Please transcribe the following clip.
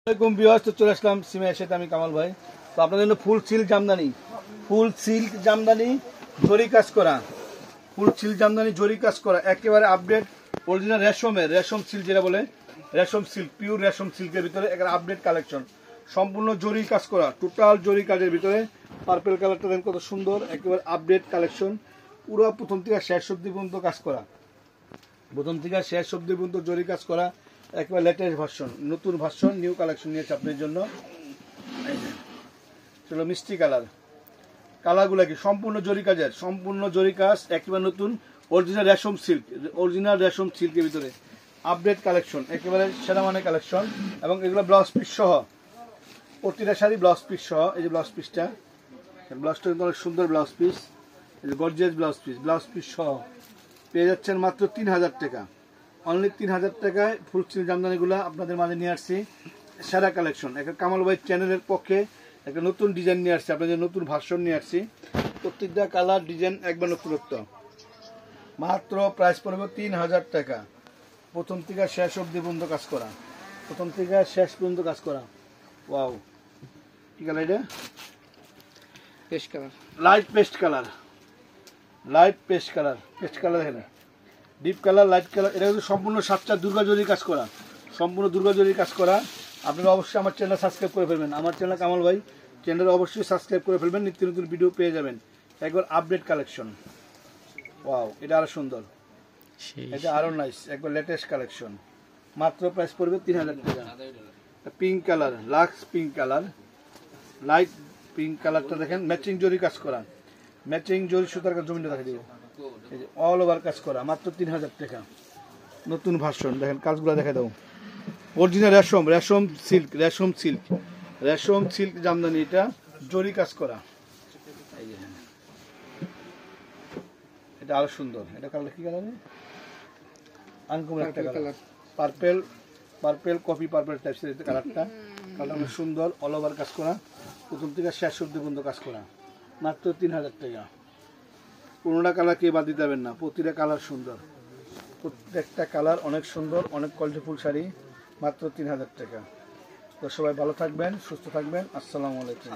আসসালামু আলাইকুম ভিউয়ার্স, তো চলে আসলাম সিমে এসে আমি কামাল ভাই। তো আপনাদের জন্য ফুল সিল্ক জামদানি জরি কাজ করা, ফুল সিল্ক জামদানি জরি কাজ করা একেবারে আপডেট অরিজিনাল রেশম সিল্ক, যেটা বলে রেশম সিল্ক, পিওর রেশম সিল্কের ভিতরে একেবারে আপডেট কালেকশন, সম্পূর্ণ জরি কাজ করা, টোটাল জরি কাজের ভিতরে পার্পল কালারটা দেখেন কত সুন্দর, একেবারে আপডেট কালেকশন, পুরো প্রথম থেকে শেষ অবধি পর্যন্ত কাজ করা, প্রথম থেকে শেষ অবধি পর্যন্ত জরি কাজ করা, একেবারে লেটেস্ট ভার্সন, নতুন ভার্সন, নিউ কালেকশন নিয়েছে আপনার জন্য। চলো মিষ্টি কালারগুলো কি সম্পূর্ণ জরি কাজের, সম্পূর্ণ জরি কাজ, একেবারে নতুন অরিজিনাল রেশম সিল্কের ভিতরে আপডেট কালেকশন, একেবারে সেরা মানের কালেকশন। এবং এগুলো ব্লাউজ পিস সহ, প্রতিটা শাড়ি ব্লাউজ পিস সহ। এই যে ব্লাউজটা কিন্তু অনেক সুন্দর ব্লাউজ পিস, এই যে গর্জিয়াস ব্লাউজ পিস সহ পেয়ে যাচ্ছেন মাত্র 3000 টাকা, অনলি 3000 টাকায় ফুল সিল্ক জামদানিগুলো আপনাদের মাঝে নিয়ে আসছি। সেরা কালেকশন, একটা কামাল ভাই চ্যানেলের পক্ষে একটা নতুন ডিজাইন নিয়ে আসছি, আপনাদের নতুন ভার্সন নিয়ে আসছি, প্রত্যেকটা কালার ডিজাইন একবার নতুনত্ব। মাত্র প্রাইস পড়বে 3000 টাকা, প্রথম থেকে শেষ অবধি পর্যন্ত কাজ করা, প্রথম থেকে শেষ পর্যন্ত কাজ করা। ওয়াও, কি কালার এটা? Paste colour, light paste colour দেখেন, ডিপ কালার, লাইট কালার। এটা কিন্তু সম্পূর্ণ সাতটা দুর্গা জরির কাজ করা, সম্পূর্ণ দুর্গা জরির কাজ করা। আপনারা অবশ্যই আমার চ্যানেল সাবস্ক্রাইব করে ফেলবেন, আমার চ্যানেল কামাল ভাই চ্যানেল অবশ্যই সাবস্ক্রাইব করে ফেলবেন, নিত্য নতুন ভিডিও পেয়ে যাবেন, একবার আপডেট কালেকশন। ওয়াও, এটা আরো সুন্দর, এটা আরো নাইস, একবার লেটেস্ট কালেকশন। মাত্র প্রাইস পড়বে 3000 টাকা। Pink colour, lux pink colour, light pink কালারটা দেখেন, ম্যাচিং জরি কাজ করা, ম্যাচিং জরি সুতার জমিটা দেখা দিব, এই যে অল ওভার কাজ করা, মাত্র 3000 টাকা, নতুন ভার্সন। দেখেন কাজগুলো দেখা দাও, অরিজিনাল রেশম সিল্ক জামদানি, এটা জরি কাজ করা। এই যে এটা আরো সুন্দর, এটা কালার কি কালার? আনকমন একটা কালার, পার্পেল কফি পার্পেল টাইপসের কালারটা, কালারটা সুন্দর, অল ওভার কাজ করা, প্রথম থেকে শেষ অবধি পর্যন্ত কাজ করা, মাত্র 3000 টাকা। কোনোটা কালার কে বাদ দিতে পারবেন না, প্রতিটা কালার সুন্দর, প্রত্যেকটা কালার অনেক সুন্দর, অনেক কোয়ালিটিফুল শাড়ি, মাত্র 3000 টাকা। তো সবাই ভালো থাকবেন, সুস্থ থাকবেন, আসসালামু আলাইকুম।